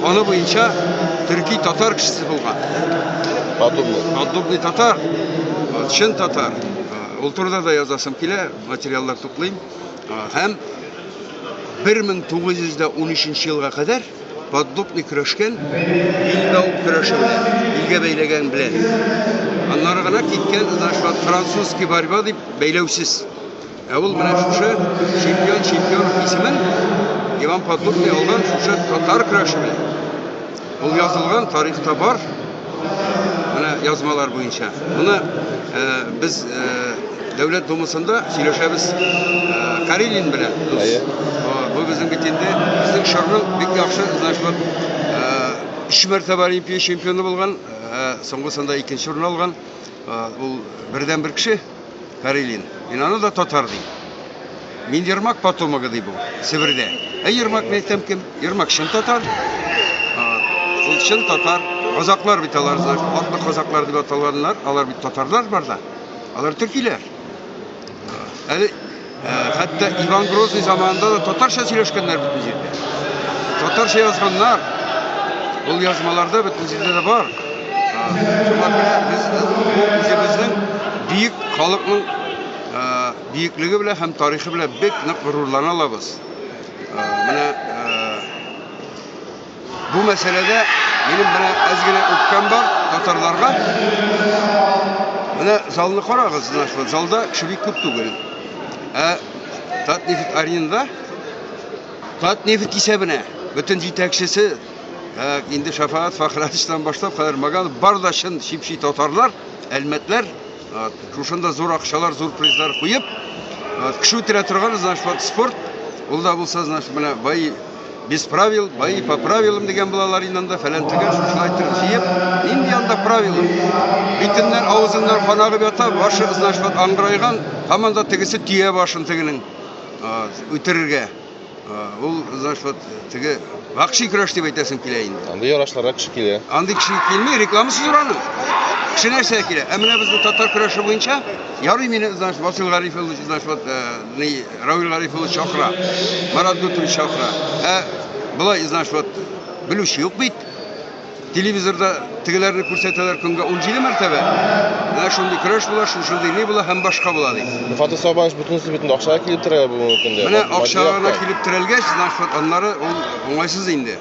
аны буенча төрки татар кешесе булган. Подобный татар, чын татар. Ул турыда да язасым килә, материаллар туплыйм. Һәм 1913 елга кадәр подобный көрәшкән, илдә ул көрәшә белән, илгә бәйләгән белән. Аннары гына киткән, значит, французский борьба дип бәйләүсез. Ул менә шушы чемпион исемен Иван Подобный алган шушы татар көрәше белән. Ул язылган тарихта бар. Менә язмалар буенча. Моны без Дәүләт Думасында сөйләшәбез Карелин белән. Бу безнең бит инде безнең шарның бик яхшы, значит, 3 мәртәбә Олимпия чемпионы булган, соңгысында 2нче урын алган. Ул бердән бер кеше Карелин. Аны да татар ди. Мин Ермак потомогы ди бу, Себердә. Ермак мәйтәм кем? Ермак чын татар. Ул чын татар. Казаклар бит алар, атлы казаклар дип аталганнар. Алар бит татарлар бар да. Алар төркиләр. Әле хәтта Иван Грозный заманында да татарча сөйләшкәннәр бөтен җирдә. Татарча язганнар. Ул язмаларда бөтен җирдә дә бар. Шуңа күрә без үзебезнең бийек халыкның бийеклеге белән һәм тарихы белән бик нык горурлана алабыз. Менә бу мәсьәләдә минем менә аз гына үпкәм бар татарларга. Менә залны карагыз, значит, залда кеше бик күп түгел. Татнефть аренда, Татнефть исәбенә бөтен җитәкчесе инде Шафаат Фахратовичтан башлап кадәр Маган бар да чын шипши татарлар, әлмәтләр, шушында зур акчалар, зур призлар куеп, кеше үтерә торган, значит, спорт, ул да булса, значит, менә бай без правил, бои по правилам дигән булалар инде, фәлән тегән шушылай торып җыеп, инде анда правила. Битеннән авызыннан канагып ята, башы, значит, аңгырайган, һаман да тегесе тия башын тегенең үтерергә. Ул, значит, теге вакши көрәш дип әйтәсем килә инде. Анда ярашларга кеше килә. Анда кеше килмәй, рекламасы зур аның. Кеше нәрсә килә? Менә безнең татар көрәше буенча ярый мине, значит, Васил Гарифович, значит, Равил Гарифович Шахра, Марат Гутович Шахра. Булай, значит, белүче юк бит. Телевизорда тегеләрне күрсәтәләр көнгә 17 мәртәбә. Менә шундый көрәш була, шундый не була һәм башка була ди. Фатih Сабанович бүтән акчага килеп тора бу көндә. Менә акчага килеп терелгәч, значит, аннары ул уңайсыз инде.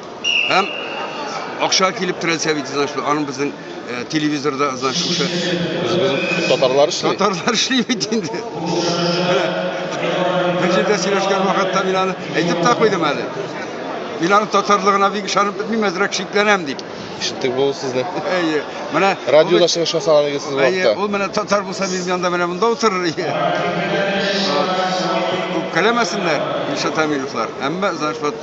Һәм акчага килеп терелсә бит, значит, аның безнең телевизорда, значит, шушы безнең татарлар эшли. Татарлар эшли бит инде. Бер җирдә сөйләшкән вакытта мин аны әйтеп тә куйдым әле. Мин аның татарлыгына бик ышанып бетмим, әзрәк шикләнәм дип. Ишеттек бу сезне. Менә радиода чыгыш ясаган идегез вакытта. Ул менә татар булса минем янда менә монда утырыр. Кәләмәсеннәр, Илшат Амиловлар. Әмма, значит,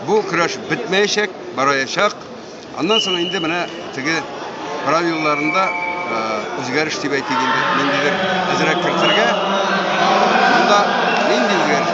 бу көрәш бетмәячәк, бараячак. Аннан соң инде менә теге правилаларында үзгәреш дип әйтик инде. Ниндидер әзрәк кертергә. Монда нинди үзгәреш